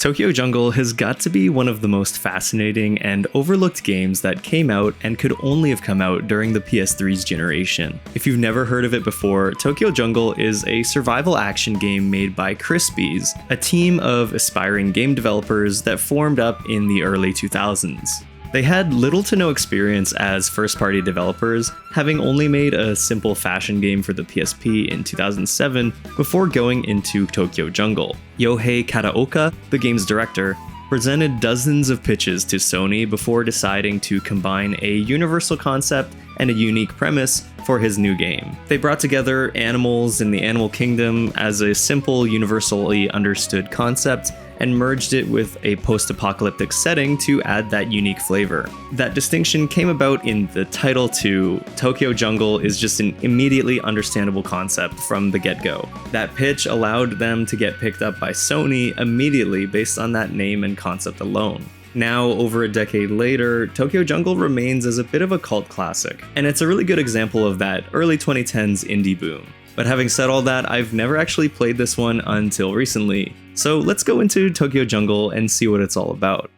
Tokyo Jungle has got to be one of the most fascinating and overlooked games that came out and could only have come out during the PS3's generation. If you've never heard of it before, Tokyo Jungle is a survival action game made by Crispies, a team of aspiring game developers that formed up in the early 2000s. They had little to no experience as first-party developers, having only made a simple fashion game for the PSP in 2007 before going into Tokyo Jungle. Yohei Kataoka, the game's director, presented dozens of pitches to Sony before deciding to combine a universal concept and a unique premise for his new game. They brought together animals in the animal kingdom as a simple, universally understood concept and merged it with a post-apocalyptic setting to add that unique flavor. That distinction came about in the title too. Tokyo Jungle is just an immediately understandable concept from the get-go. That pitch allowed them to get picked up by Sony immediately based on that name and concept alone. Now, over a decade later, Tokyo Jungle remains as a bit of a cult classic, and it's a really good example of that early 2010s indie boom. But having said all that, I've never actually played this one until recently, so let's go into Tokyo Jungle and see what it's all about.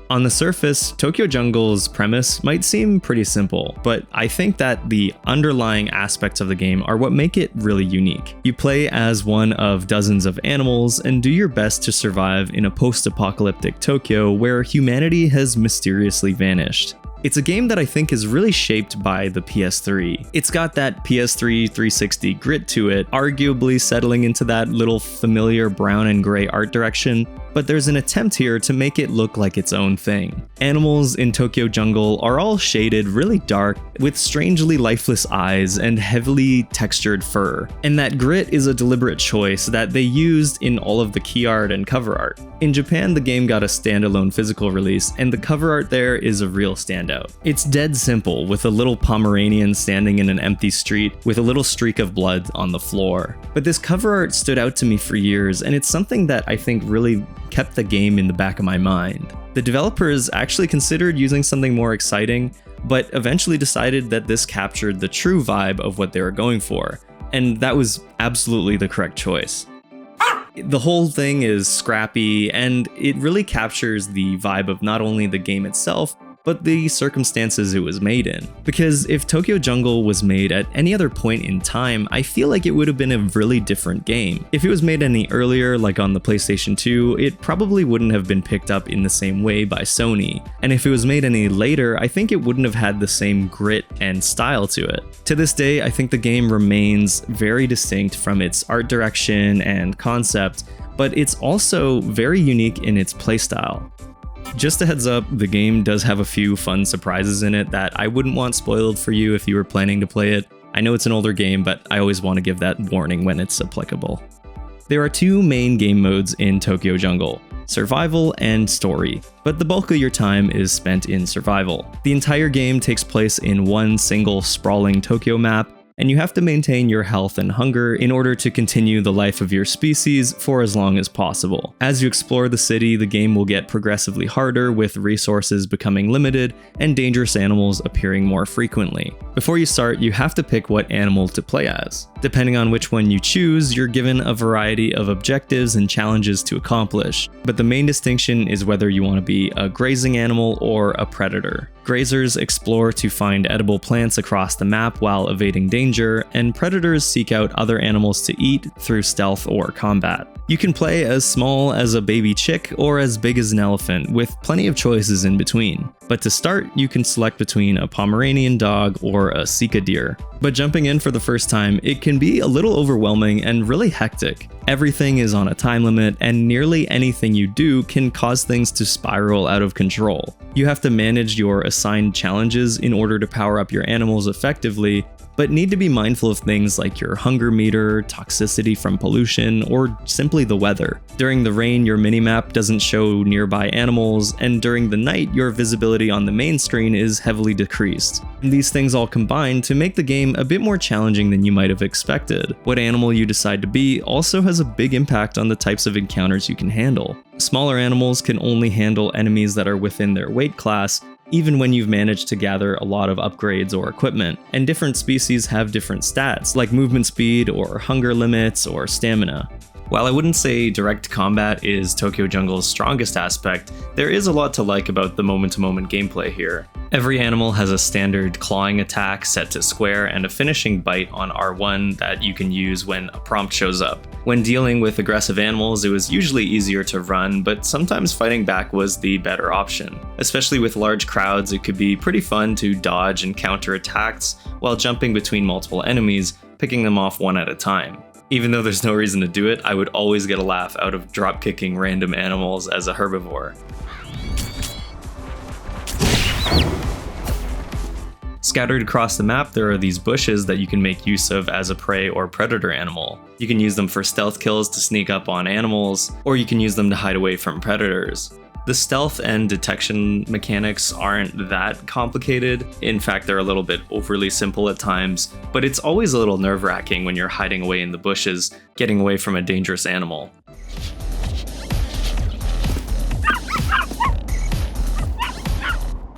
On the surface, Tokyo Jungle's premise might seem pretty simple, but I think that the underlying aspects of the game are what make it really unique. You play as one of dozens of animals and do your best to survive in a post-apocalyptic Tokyo where humanity has mysteriously vanished. It's a game that I think is really shaped by the PS3. It's got that PS3 360 grit to it, arguably settling into that little familiar brown and gray art direction, but there's an attempt here to make it look like its own thing. Animals in Tokyo Jungle are all shaded really dark, with strangely lifeless eyes and heavily textured fur. And that grit is a deliberate choice that they used in all of the key art and cover art. In Japan, the game got a standalone physical release, and the cover art there is a real standout. It's dead simple, with a little Pomeranian standing in an empty street with a little streak of blood on the floor. But this cover art stood out to me for years, and it's something that I think really kept the game in the back of my mind. The developers actually considered using something more exciting, but eventually decided that this captured the true vibe of what they were going for, and that was absolutely the correct choice. The whole thing is scrappy, and it really captures the vibe of not only the game itself, but the circumstances it was made in. Because if Tokyo Jungle was made at any other point in time, I feel like it would have been a really different game. If it was made any earlier, like on the PlayStation 2, it probably wouldn't have been picked up in the same way by Sony. And if it was made any later, I think it wouldn't have had the same grit and style to it. To this day, I think the game remains very distinct from its art direction and concept, but it's also very unique in its playstyle. Just a heads up, the game does have a few fun surprises in it that I wouldn't want spoiled for you if you were planning to play it. I know it's an older game, but I always want to give that warning when it's applicable. There are two main game modes in Tokyo Jungle: survival and story, but the bulk of your time is spent in survival. The entire game takes place in one single sprawling Tokyo map, and you have to maintain your health and hunger in order to continue the life of your species for as long as possible. As you explore the city, the game will get progressively harder, with resources becoming limited and dangerous animals appearing more frequently. Before you start, you have to pick what animal to play as. Depending on which one you choose, you're given a variety of objectives and challenges to accomplish, but the main distinction is whether you want to be a grazing animal or a predator. Grazers explore to find edible plants across the map while evading danger, and predators seek out other animals to eat through stealth or combat. You can play as small as a baby chick or as big as an elephant, with plenty of choices in between. But to start, you can select between a Pomeranian dog or a Sika deer. But jumping in for the first time, it can be a little overwhelming and really hectic. Everything is on a time limit, and nearly anything you do can cause things to spiral out of control. You have to manage your assigned challenges in order to power up your animals effectively, but need to be mindful of things like your hunger meter, toxicity from pollution, or simply the weather. During the rain, your minimap doesn't show nearby animals, and during the night, your visibility on the main screen is heavily decreased. And these things all combine to make the game a bit more challenging than you might have expected. What animal you decide to be also has a big impact on the types of encounters you can handle. Smaller animals can only handle enemies that are within their weight class, even when you've managed to gather a lot of upgrades or equipment, and different species have different stats, like movement speed or hunger limits or stamina. While I wouldn't say direct combat is Tokyo Jungle's strongest aspect, there is a lot to like about the moment-to-moment gameplay here. Every animal has a standard clawing attack set to square and a finishing bite on R1 that you can use when a prompt shows up. When dealing with aggressive animals, it was usually easier to run, but sometimes fighting back was the better option. Especially with large crowds, it could be pretty fun to dodge and counter attacks while jumping between multiple enemies, picking them off one at a time. Even though there's no reason to do it, I would always get a laugh out of drop-kicking random animals as a herbivore. Scattered across the map, there are these bushes that you can make use of as a prey or predator animal. You can use them for stealth kills to sneak up on animals, or you can use them to hide away from predators. The stealth and detection mechanics aren't that complicated. In fact, they're a little bit overly simple at times, but it's always a little nerve-wracking when you're hiding away in the bushes, getting away from a dangerous animal.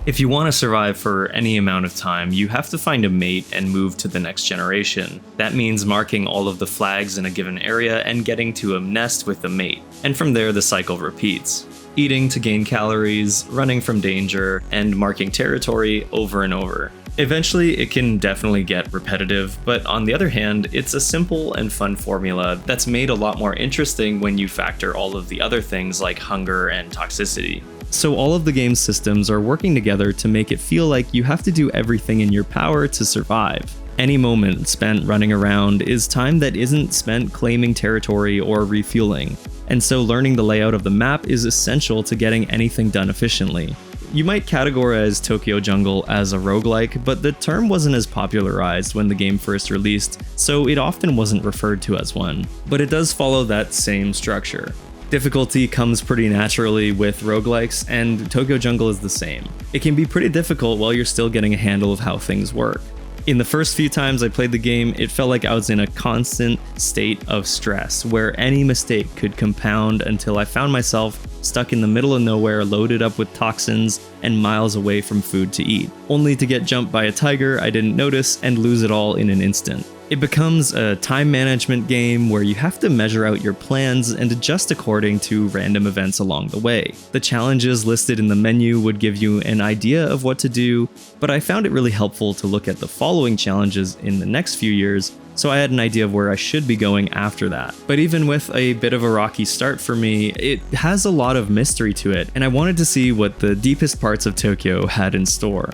If you want to survive for any amount of time, you have to find a mate and move to the next generation. That means marking all of the flags in a given area and getting to a nest with a mate, and from there the cycle repeats. Eating to gain calories, running from danger, and marking territory over and over. Eventually, it can definitely get repetitive, but on the other hand, it's a simple and fun formula that's made a lot more interesting when you factor all of the other things like hunger and toxicity. So all of the game's systems are working together to make it feel like you have to do everything in your power to survive. Any moment spent running around is time that isn't spent claiming territory or refueling, and so learning the layout of the map is essential to getting anything done efficiently. You might categorize Tokyo Jungle as a roguelike, but the term wasn't as popularized when the game first released, so it often wasn't referred to as one. But it does follow that same structure. Difficulty comes pretty naturally with roguelikes, and Tokyo Jungle is the same. It can be pretty difficult while you're still getting a handle of how things work. In the first few times I played the game, it felt like I was in a constant state of stress, where any mistake could compound until I found myself stuck in the middle of nowhere, loaded up with toxins, and miles away from food to eat, only to get jumped by a tiger I didn't notice and lose it all in an instant. It becomes a time management game where you have to measure out your plans and adjust according to random events along the way. The challenges listed in the menu would give you an idea of what to do, but I found it really helpful to look at the following challenges in the next few years, so I had an idea of where I should be going after that. But even with a bit of a rocky start for me, it has a lot of mystery to it, and I wanted to see what the deepest parts of Tokyo had in store.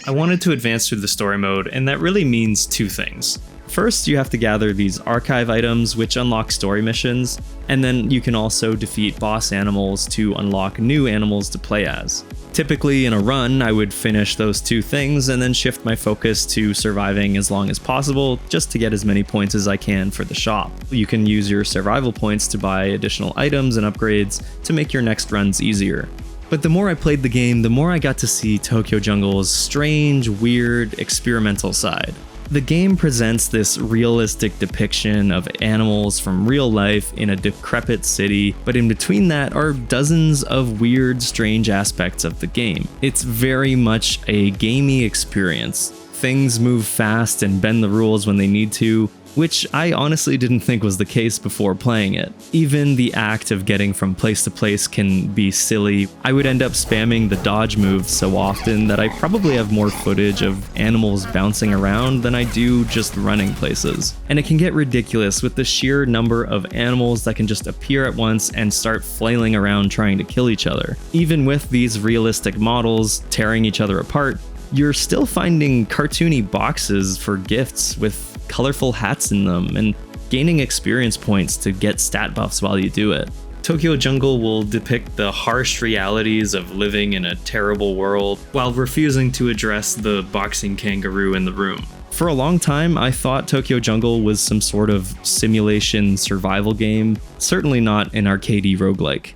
I wanted to advance through the story mode, and that really means two things. First, you have to gather these archive items which unlock story missions, and then you can also defeat boss animals to unlock new animals to play as. Typically in a run, I would finish those two things and then shift my focus to surviving as long as possible, just to get as many points as I can for the shop. You can use your survival points to buy additional items and upgrades to make your next runs easier. But the more I played the game, the more I got to see Tokyo Jungle's strange, weird, experimental side. The game presents this realistic depiction of animals from real life in a decrepit city, but in between that are dozens of weird, strange aspects of the game. It's very much a gamey experience. Things move fast and bend the rules when they need to, which I honestly didn't think was the case before playing it. Even the act of getting from place to place can be silly. I would end up spamming the dodge move so often that I probably have more footage of animals bouncing around than I do just running places. And it can get ridiculous with the sheer number of animals that can just appear at once and start flailing around trying to kill each other. Even with these realistic models tearing each other apart, you're still finding cartoony boxes for gifts with colorful hats in them and gaining experience points to get stat buffs while you do it. Tokyo Jungle will depict the harsh realities of living in a terrible world while refusing to address the boxing kangaroo in the room. For a long time, I thought Tokyo Jungle was some sort of simulation survival game, certainly not an arcadey roguelike.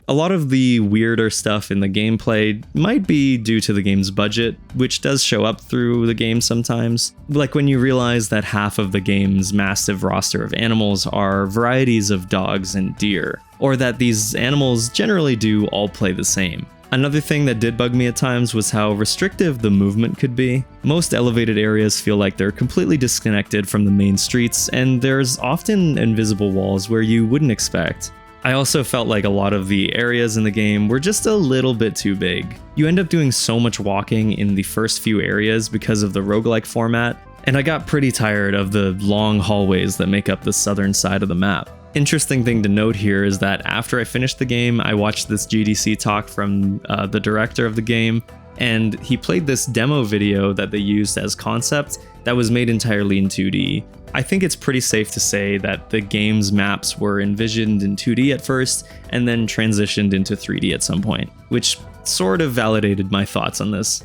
A lot of the weirder stuff in the gameplay might be due to the game's budget, which does show up through the game sometimes. Like when you realize that half of the game's massive roster of animals are varieties of dogs and deer, or that these animals generally do all play the same. Another thing that did bug me at times was how restrictive the movement could be. Most elevated areas feel like they're completely disconnected from the main streets, and there's often invisible walls where you wouldn't expect. I also felt like a lot of the areas in the game were just a little bit too big. You end up doing so much walking in the first few areas because of the roguelike format, and I got pretty tired of the long hallways that make up the southern side of the map. Interesting thing to note here is that after I finished the game, I watched this GDC talk from the director of the game, and he played this demo video that they used as concept that was made entirely in 2D. I think it's pretty safe to say that the game's maps were envisioned in 2D at first and then transitioned into 3D at some point, which sort of validated my thoughts on this.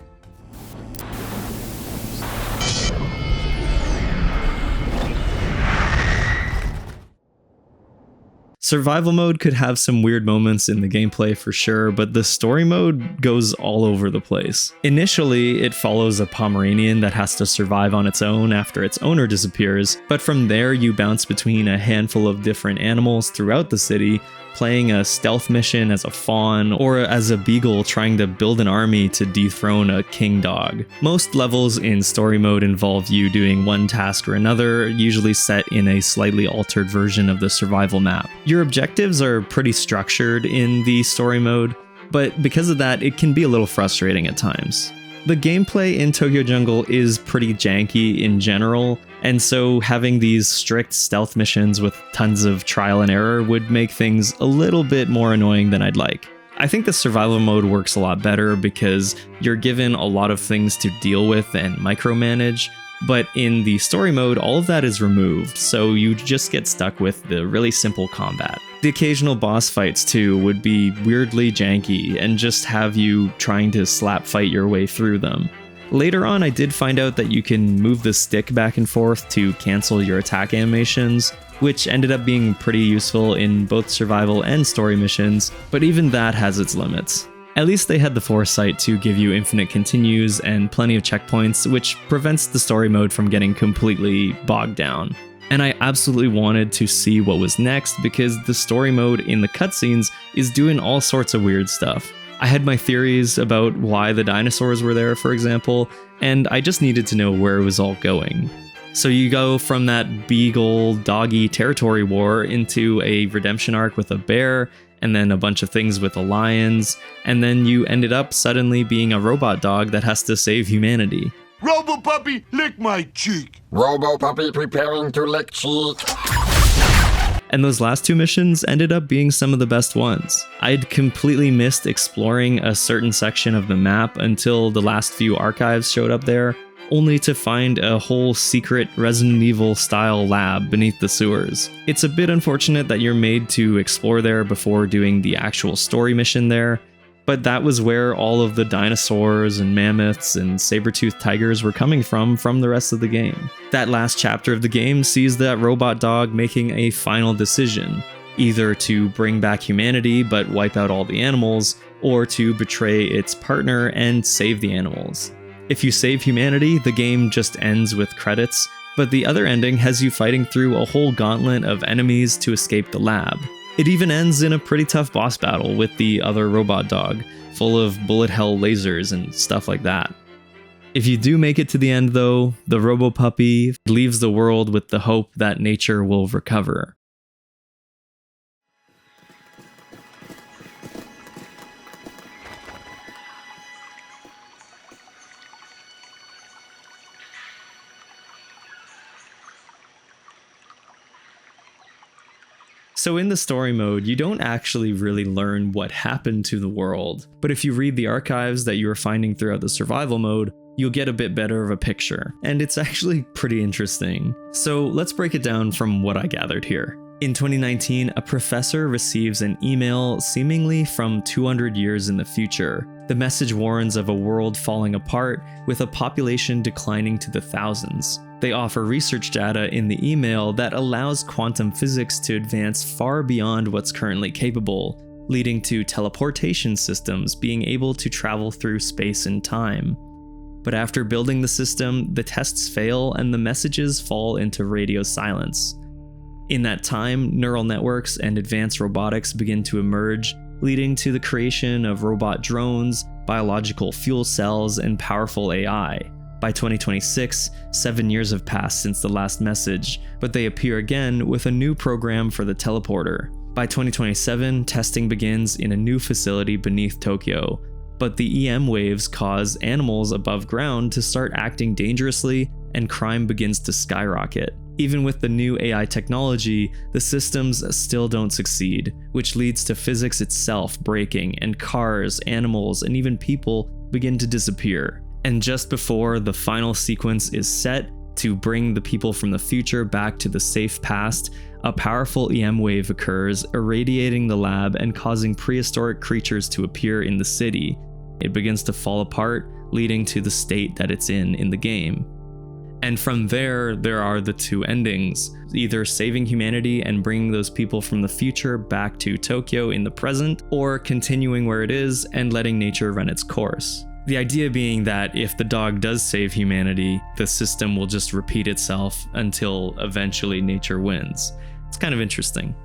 Survival mode could have some weird moments in the gameplay for sure, but the story mode goes all over the place. Initially, it follows a Pomeranian that has to survive on its own after its owner disappears, but from there you bounce between a handful of different animals throughout the city, playing a stealth mission as a fawn or as a beagle trying to build an army to dethrone a king dog. Most levels in story mode involve you doing one task or another, usually set in a slightly altered version of the survival map. Your objectives are pretty structured in the story mode, but because of that, it can be a little frustrating at times. The gameplay in Tokyo Jungle is pretty janky in general, and so having these strict stealth missions with tons of trial and error would make things a little bit more annoying than I'd like. I think the survival mode works a lot better because you're given a lot of things to deal with and micromanage, but in the story mode, all of that is removed, so you just get stuck with the really simple combat. The occasional boss fights too would be weirdly janky and just have you trying to slap fight your way through them. Later on, I did find out that you can move the stick back and forth to cancel your attack animations, which ended up being pretty useful in both survival and story missions, but even that has its limits. At least they had the foresight to give you infinite continues and plenty of checkpoints, which prevents the story mode from getting completely bogged down. And I absolutely wanted to see what was next because the story mode in the cutscenes is doing all sorts of weird stuff. I had my theories about why the dinosaurs were there, for example, and I just needed to know where it was all going. So you go from that beagle-doggy territory war into a redemption arc with a bear, and then a bunch of things with the lions, and then you ended up suddenly being a robot dog that has to save humanity. Robo Puppy, lick my cheek! Robo Puppy preparing to lick cheek. And those last two missions ended up being some of the best ones. I'd completely missed exploring a certain section of the map until the last few archives showed up there, only to find a whole secret Resident Evil style lab beneath the sewers. It's a bit unfortunate that you're made to explore there before doing the actual story mission there, but that was where all of the dinosaurs and mammoths and saber-toothed tigers were coming from the rest of the game. That last chapter of the game sees that robot dog making a final decision, either to bring back humanity but wipe out all the animals, or to betray its partner and save the animals. If you save humanity, the game just ends with credits, but the other ending has you fighting through a whole gauntlet of enemies to escape the lab. It even ends in a pretty tough boss battle with the other robot dog, full of bullet hell lasers and stuff like that. If you do make it to the end though, the Robo Puppy leaves the world with the hope that nature will recover. So in the story mode, you don't actually really learn what happened to the world, but if you read the archives that you are finding throughout the survival mode, you'll get a bit better of a picture, and it's actually pretty interesting. So let's break it down from what I gathered here. In 2019, a professor receives an email seemingly from 200 years in the future. The message warns of a world falling apart with a population declining to the thousands. They offer research data in the email that allows quantum physics to advance far beyond what's currently capable, leading to teleportation systems being able to travel through space and time. But after building the system, the tests fail and the messages fall into radio silence. In that time, neural networks and advanced robotics begin to emerge, leading to the creation of robot drones, biological fuel cells, and powerful AI. By 2026, 7 years have passed since the last message, but they appear again with a new program for the teleporter. By 2027, testing begins in a new facility beneath Tokyo, but the EM waves cause animals above ground to start acting dangerously, and crime begins to skyrocket. Even with the new AI technology, the systems still don't succeed, which leads to physics itself breaking, and cars, animals, and even people begin to disappear. And just before the final sequence is set to bring the people from the future back to the safe past, a powerful EM wave occurs, irradiating the lab and causing prehistoric creatures to appear in the city. It begins to fall apart, leading to the state that it's in the game. And from there are the two endings, either saving humanity and bringing those people from the future back to Tokyo in the present, or continuing where it is and letting nature run its course. The idea being that if the dog does save humanity, the system will just repeat itself until eventually nature wins. It's kind of interesting.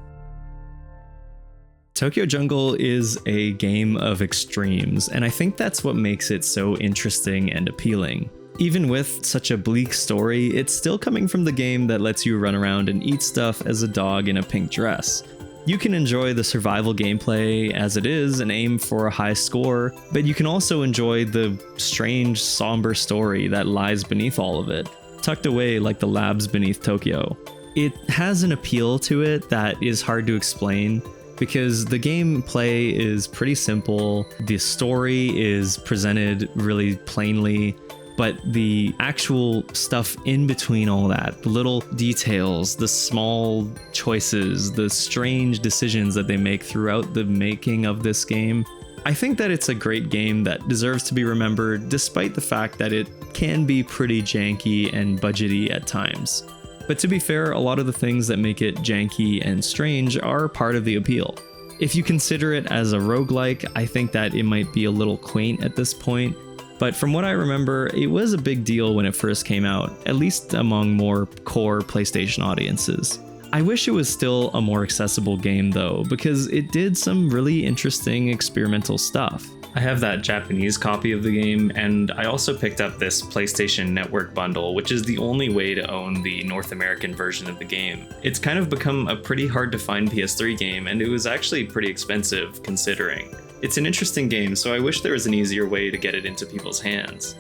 Tokyo Jungle is a game of extremes, and I think that's what makes it so interesting and appealing. Even with such a bleak story, it's still coming from the game that lets you run around and eat stuff as a dog in a pink dress. You can enjoy the survival gameplay as it is and aim for a high score, but you can also enjoy the strange, somber story that lies beneath all of it, tucked away like the labs beneath Tokyo. It has an appeal to it that is hard to explain, because the gameplay is pretty simple, the story is presented really plainly, but the actual stuff in between all that, the little details, the small choices, the strange decisions that they make throughout the making of this game, I think that it's a great game that deserves to be remembered despite the fact that it can be pretty janky and budgety at times. But to be fair, a lot of the things that make it janky and strange are part of the appeal. If you consider it as a roguelike, I think that it might be a little quaint at this point, but from what I remember, it was a big deal when it first came out, at least among more core PlayStation audiences. I wish it was still a more accessible game though, because it did some really interesting experimental stuff. I have that Japanese copy of the game, and I also picked up this PlayStation Network bundle, which is the only way to own the North American version of the game. It's kind of become a pretty hard to find PS3 game, and it was actually pretty expensive considering. It's an interesting game, so I wish there was an easier way to get it into people's hands.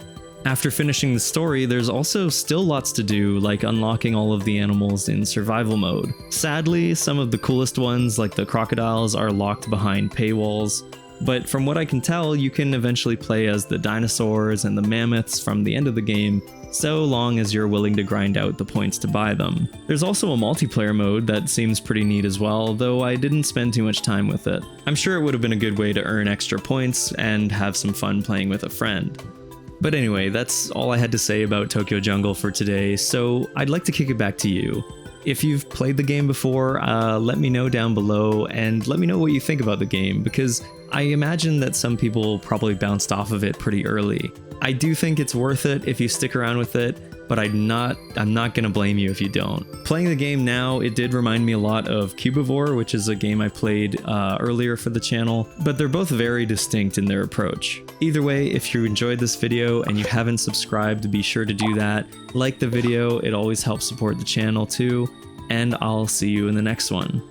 After finishing the story, there's also still lots to do, like unlocking all of the animals in survival mode. Sadly, some of the coolest ones, like the crocodiles, are locked behind paywalls, but from what I can tell, you can eventually play as the dinosaurs and the mammoths from the end of the game, so long as you're willing to grind out the points to buy them. There's also a multiplayer mode that seems pretty neat as well, though I didn't spend too much time with it. I'm sure it would have been a good way to earn extra points and have some fun playing with a friend. But anyway, that's all I had to say about Tokyo Jungle for today, so I'd like to kick it back to you. If you've played the game before, let me know down below, and let me know what you think about the game, because I imagine that some people probably bounced off of it pretty early. I do think it's worth it if you stick around with it, but I'm not gonna blame you if you don't. Playing the game now, it did remind me a lot of Cubivore, which is a game I played earlier for the channel, but they're both very distinct in their approach. Either way, if you enjoyed this video and you haven't subscribed, be sure to do that. Like the video, it always helps support the channel too, and I'll see you in the next one.